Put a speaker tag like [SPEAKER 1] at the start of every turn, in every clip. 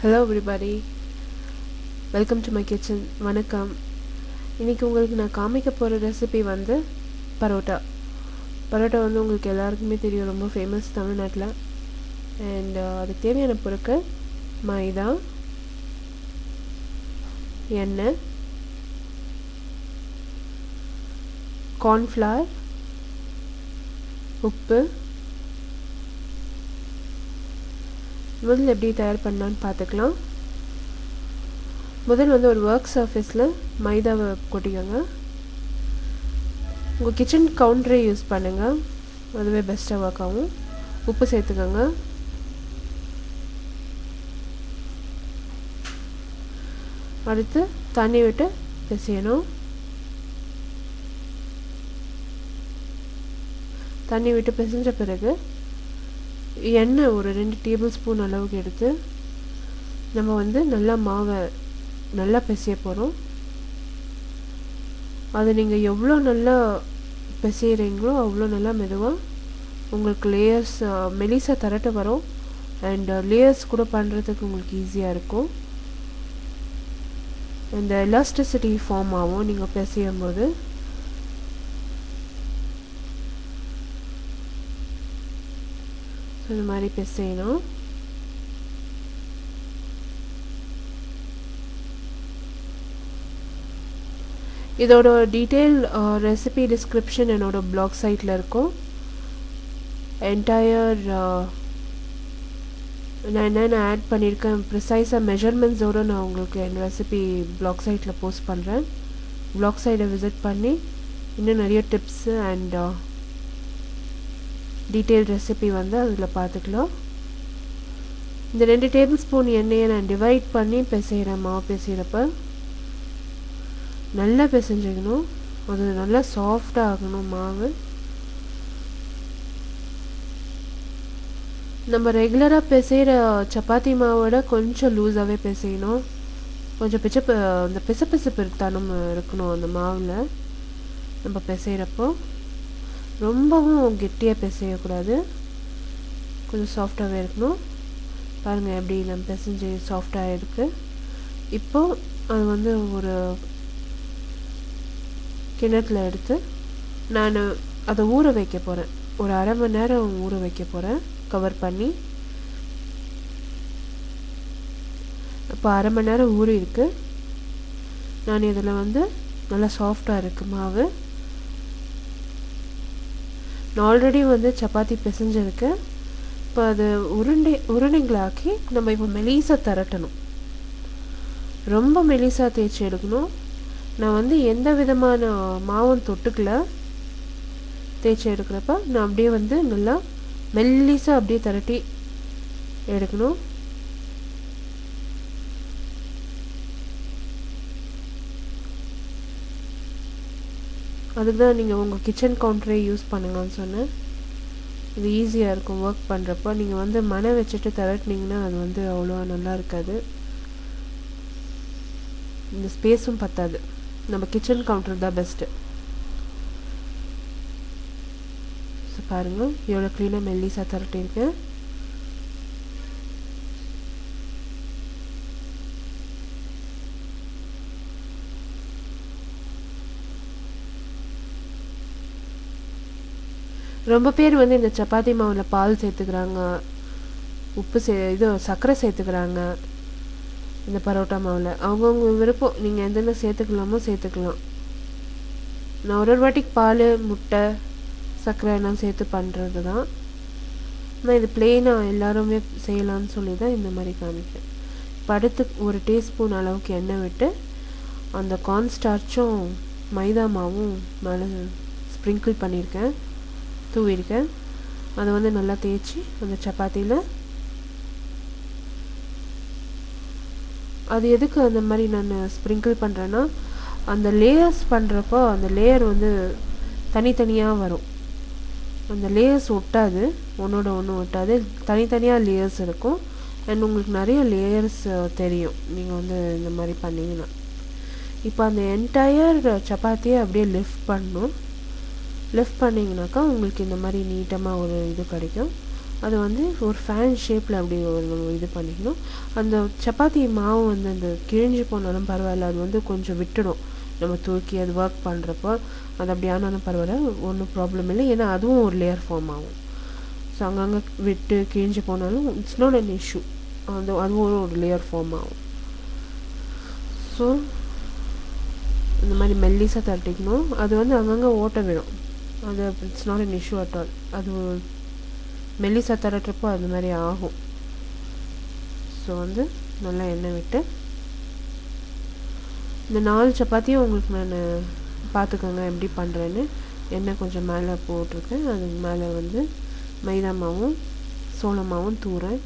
[SPEAKER 1] Hello everybody, welcome to my kitchen. வணக்கம். இன்னைக்கு உங்களுக்கு நான் காமிக்க போகிற ரெசிபி வந்து பரோட்டா. பரோட்டா வந்து உங்களுக்கு எல்லாருக்குமே தெரியும், ரொம்ப ஃபேமஸ் தமிழ்நாட்டில். அண்ட் அதுக்கு தேவையான பொருட்கள் மைதா, எண்ணெய், கார்ன்ஃப்ளவர், உப்பு. முதல்ல எப்படி தயார் பண்ணலான்னு பார்த்துக்கலாம். முதல் வந்து ஒரு ஒர்க் சர்ஃபேஸில் மைதாவை கொட்டிக்கோங்க. உங்கள் கிச்சன் கவுண்டரை யூஸ் பண்ணுங்கள், அதுவே பெஸ்ட்டாக ஒர்க் ஆகும். உப்பு சேர்த்துக்கோங்க. அடுத்து தண்ணி விட்டு பிசையணும். தண்ணி விட்டு பிசைஞ்ச பிறகு எண்ணெய் ஒரு 2 டேபிள் ஸ்பூன் அளவுக்கு எடுத்து நம்ம வந்து நல்லா மாவை நல்லா பிசைய போகிறோம். அது நீங்கள் எவ்வளோ நல்லா பிசைகிறீங்களோ அவ்வளோ நல்லா மெதுவாக உங்களுக்கு லேயர்ஸ் மெலிசாக திரட்ட வரும். அண்ட் லேயர்ஸ் கூட பண்ணுறதுக்கு உங்களுக்கு ஈஸியாக இருக்கும். இந்த எலாஸ்டிசிட்டி ஃபார்ம் ஆகும் நீங்கள் பிசையும் போது. இந்த மாதிரி பிசையணும். இதோட டீட்டெயில் ரெசிபி டிஸ்கிரிப்ஷன் என்னோட பிளாக் சைட்டில் இருக்கும். என்டையர் நான் என்னென்ன ஆட் பண்ணியிருக்கேன் ப்ரிசைஸாக மெஷர்மெண்ட்ஸோடு நான் உங்களுக்கு என் ரெசிபி பிளாக் சைட்டில் போஸ்ட் பண்ணுறேன். பிளாக் சைட்டை விசிட் பண்ணி இன்னும் நிறைய டிப்ஸு அண்ட் டீட்டெயில் ரெசிபி வந்து அதில் பார்த்துக்கலாம். இந்த 2 டேபிள் ஸ்பூன் எண்ணெயை நான் டிவைட் பண்ணி பிசைகிறேன். மாவு பிசைகிறப்ப நல்லா பிசைஞ்சிக்கணும். அது நல்லா சாஃப்டாக ஆகணும் மாவு. நம்ம ரெகுலராக பிசைகிற சப்பாத்தி மாவோட கொஞ்சம் லூஸாகவே பிசையணும். கொஞ்சம் இந்த பிசப்பிசப்பு தனம் இருக்கணும் அந்த மாவில் நம்ம பிசைகிறப்போ. ரொம்பவும் கெட்டியாக பிசையக்கூடாது, கொஞ்சம் சாஃப்டாகவே இருக்கணும். பாருங்கள் எப்படி நம்ம பிசைஞ்சு சாஃப்டாக இருக்குது. இப்போது அது வந்து ஒரு கிணத்துல எடுத்து நான் அதை ஊற வைக்க போகிறேன். ஒரு அரை மணி நேரம் ஊற வைக்க போகிறேன் கவர் பண்ணி. இப்போ அரை மணி நேரம் ஊறி இருக்கு. நான் இதில் வந்து நல்லா சாஃப்டாக இருக்குது மாவு. நான் ஆல்ரெடி வந்து சப்பாத்தி பிசைஞ்சிருக்கு. இப்போ அது உருண்டைங்களாக்கி நம்ம இப்போ மெலிசாக திரட்டணும். ரொம்ப மெலிசாக தேய்ச்சி எடுக்கணும். நான் வந்து எந்த விதமான மாவும் தொட்டுக்கல. தேய்ச்சி எடுக்கிறப்ப நான் அப்படியே வந்து நல்லா மெல்லிசாக அப்படியே திரட்டி எடுக்கணும். அதுக்கு தான் நீங்கள் உங்கள் கிச்சன் கவுண்டரே யூஸ் பண்ணுங்கன்னு சொன்னேன். இது ஈஸியாக இருக்கும் ஒர்க் பண்ணுறப்போ. நீங்கள் வந்து மனை வச்சுட்டு திரட்டினீங்கன்னா அது வந்து அவ்வளோ நல்லா இருக்காது, இந்த ஸ்பேஸும் பத்தாது. நம்ம கிச்சன் கவுண்டர் தான் பெஸ்ட்டு. ஸோ பாருங்கள் எவ்வளோ க்ளீனாக மெல்லிசாக திரட்டியிருக்கேன். ரொம்ப பேர் வந்து இந்த சப்பாத்தி மாவில் பால் சேர்த்துக்கிறாங்க, உப்பு சர்க்கரை சேர்த்துக்கிறாங்க இந்த பரோட்டா மாவில். அவங்கவுங்க விருப்பம், நீங்கள் எந்தெந்த சேர்த்துக்கலாமோ சேர்த்துக்கலாம். நான் ஒரு வாட்டிக்கு பால், முட்டை, சர்க்கரை எல்லாம் சேர்த்து பண்ணுறது தான். ஆனால் இது பிளெயினாக எல்லாருமே செய்யலான்னு சொல்லி தான் இந்த மாதிரி காமிக்கிறேன். இப்போ அடுத்து ஒரு டீஸ்பூன் அளவுக்கு எண்ணெய் விட்டு அந்த கார்ன்ஸ்டார்ச்சும் மைதா மாவும் மேலே ஸ்ப்ரிங்கிள் பண்ணியிருக்கேன், தூவிருக்கேன். அதை வந்து நல்லா தேய்ச்சி அந்த சப்பாத்தியில். அது எதுக்கு அந்த மாதிரி நான் ஸ்ப்ரிங்கிள் பண்ணுறேன்னா, அந்த லேயர்ஸ் பண்ணுறப்போ அந்த லேயர் வந்து தனித்தனியாக வரும். அந்த லேயர்ஸ் ஒட்டாது, ஒன்றோட ஒன்று ஒட்டாது, தனித்தனியாக லேயர்ஸ் இருக்கும். அண்ட் உங்களுக்கு நிறைய லேயர்ஸ் தெரியும் நீங்கள் வந்து இந்த மாதிரி பண்ணிங்கன்னா. இப்போ அந்த என்டையர் சப்பாத்தியை அப்படியே லிஃப்ட் பண்ணணும். லிஃப்ட் பண்ணிங்கனாக்கா உங்களுக்கு இந்த மாதிரி நீட்டமாக ஒரு இது கிடைக்கும். அது வந்து ஒரு ஃபேன் ஷேப்பில் அப்படி நம்ம இது பண்ணிக்கணும். அந்த சப்பாத்தி மாவு வந்து அந்த கிழிஞ்சு போனாலும் பரவாயில்ல, அது வந்து கொஞ்சம் விட்டுடும். நம்ம தூக்கி அது ஒர்க் பண்ணுறப்போ அது அப்படி ஆனாலும் பரவாயில்ல, ஒன்றும் ப்ராப்ளம் இல்லை. ஏன்னா அதுவும் ஒரு லேயர் ஃபார்ம் ஆகும். ஸோ அங்கங்கே விட்டு கிழிஞ்சு போனாலும் இட்ஸ் நாட் அன் இஷ்யூ. அதுவும் ஒரு லேயர் ஃபார்ம் ஆகும். ஸோ இந்த மாதிரி மெல்லிசாக தட்டிக்கணும். அது வந்து அங்கங்கே ஓட்ட விடும். அது it's not an issue at all. அது மெல்லிசாக தட்டுறப்போ அது மாதிரி ஆகும். ஸோ வந்து நல்லா எண்ணெய் விட்டு இந்த 4 சப்பாத்தியும் உங்களுக்கு நான் பார்த்துக்கோங்க எப்படி பண்ணுறேன்னு. எண்ணெய் கொஞ்சம் மேலே போட்டிருக்கேன். அதுக்கு மேலே வந்து மைதா மாவும் சோள மாவும் தூறேன்.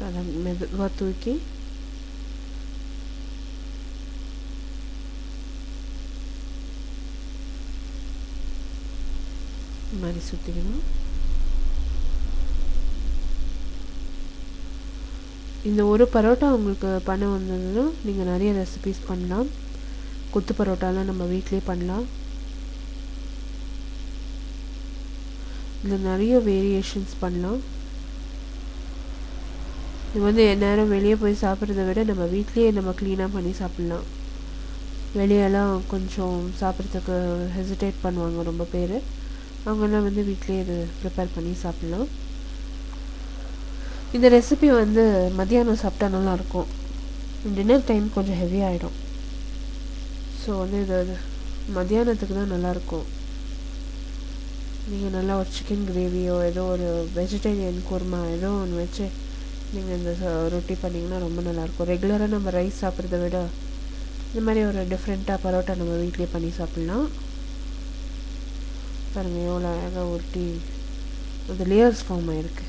[SPEAKER 1] அதை மெதுவாக தூக்கி இந்த மாதிரி சுற்றிக்கணும். இந்த ஒரு பரோட்டா உங்களுக்கு பண்ண வந்ததுன்னா நீங்கள் நிறைய ரெசிபீஸ் பண்ணலாம். கொத்து பரோட்டாலாம் நம்ம வீட்டிலே பண்ணலாம். இதில் நிறைய வேரியேஷன்ஸ் பண்ணலாம். இது வந்து நேரம் வெளியே போய் சாப்பிட்றத விட நம்ம வீட்லேயே நம்ம க்ளீனாக பண்ணி சாப்பிட்லாம். வெளியெல்லாம் கொஞ்சம் சாப்பிட்றதுக்கு ஹெசிடேட் பண்ணுவாங்க ரொம்ப பேர். அவங்கெல்லாம் வந்து வீட்லேயே இது ப்ரிப்பேர் பண்ணி சாப்பிட்லாம். இந்த ரெசிபி வந்து மத்தியானம் சாப்பிட்டா நல்லாயிருக்கும். டின்னர் டைம் கொஞ்சம் ஹெவியாகிடும். ஸோ வந்து இது மத்தியானத்துக்கு தான் நல்லாயிருக்கும். நீங்கள் நல்லா ஒரு சிக்கன் கிரேவியோ ஏதோ ஒரு வெஜிடேரியன் குருமா ஏதோ ஒன்று வச்சு நீங்கள் இந்த ரொட்டி பண்ணிங்கன்னா ரொம்ப நல்லாயிருக்கும். ரெகுலராக நம்ம ரைஸ் சாப்பிட்றத விட இந்த மாதிரி ஒரு டிஃப்ரெண்ட்டாக பரோட்டா நம்ம வீட்லேயே பண்ணி சாப்பிட்லாம். பாருங்கள் எவ்வளோ அழகாக உருட்டி அந்த லேயர்ஸ் ஃபார்ம் ஆகிருக்கு.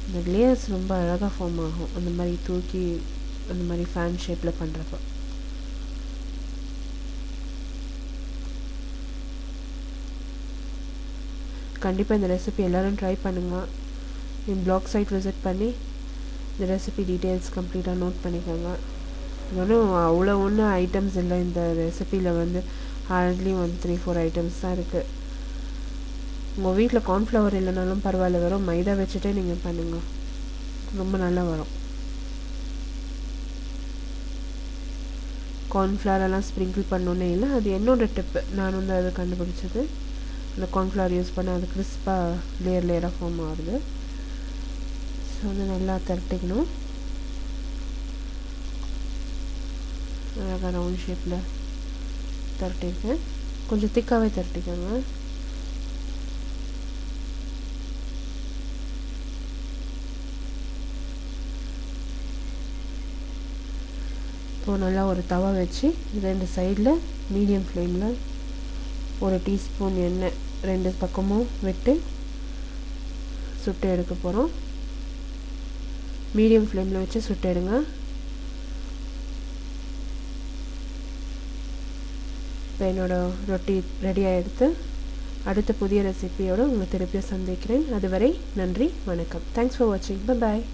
[SPEAKER 1] இந்த லேயர்ஸ் ரொம்ப அழகாக ஃபார்ம் ஆகும் அந்த மாதிரி தூக்கி அந்த மாதிரி ஃபேன் ஷேப்பில் பண்ணுறப்போ. கண்டிப்பாக இந்த ரெசிபி எல்லோரும் ட்ரை பண்ணுங்கள். என் பிளாக் சைட் விசிட் பண்ணி இந்த ரெசிபி டீட்டெயில்ஸ் கம்ப்ளீட்டாக நோட் பண்ணிக்கோங்க. இது ஒன்றும் அவ்வளோ ஒன்றும் ஐட்டம்ஸ் இல்லை இந்த ரெசிப்பியில். வந்து ஹார்ட்லி 3-4 ஐட்டம்ஸ் தான் இருக்குது. உங்கள் வீட்டில் கார்ன்ஃப்ளவர் இல்லைனாலும் பரவாயில்ல, வெறும் மைதா வச்சுட்டே நீங்கள் பண்ணுங்கள், ரொம்ப நல்லா வரும். கார்ன்ஃப்ளவரெல்லாம் ஸ்ப்ரிங்கிள் பண்ணோன்னே இல்லை, அது என்னோடய டிப்பு. நான் வந்து அதை கண்டுபிடிச்சது. அந்த கார்ன்ஃப்ளவர் யூஸ் பண்ண அது கிறிஸ்பாக லேயராக ஃபார்ம் ஆகுது. ஸோ வந்து நல்லா தரட்டிக்கணும். அழகாக ரவுண்ட் ஷேப்பில் தரட்டிருக்கேன். கொஞ்சம் திக்காகவே தரட்டிக்கோங்க. இப்போது நல்லா ஒரு தவா வச்சு 2 சைடில் மீடியம் ஃப்ளேமில் 1 டீஸ்பூன் எண்ணெய் 2 பக்கமும் விட்டு சுட்டு எடுக்க போகிறோம். மீடியம் ஃப்ளேமில் வச்சு சுட்டு எடுங்க. இப்போ என்னோடய ரொட்டி ரெடியாக எடுத்து அடுத்த புதிய ரெசிபியோடு உங்களை திருப்பியும் சந்திக்கிறேன். அதுவரை நன்றி, வணக்கம். தேங்க்ஸ் ஃபார் வாட்சிங். Bye bye.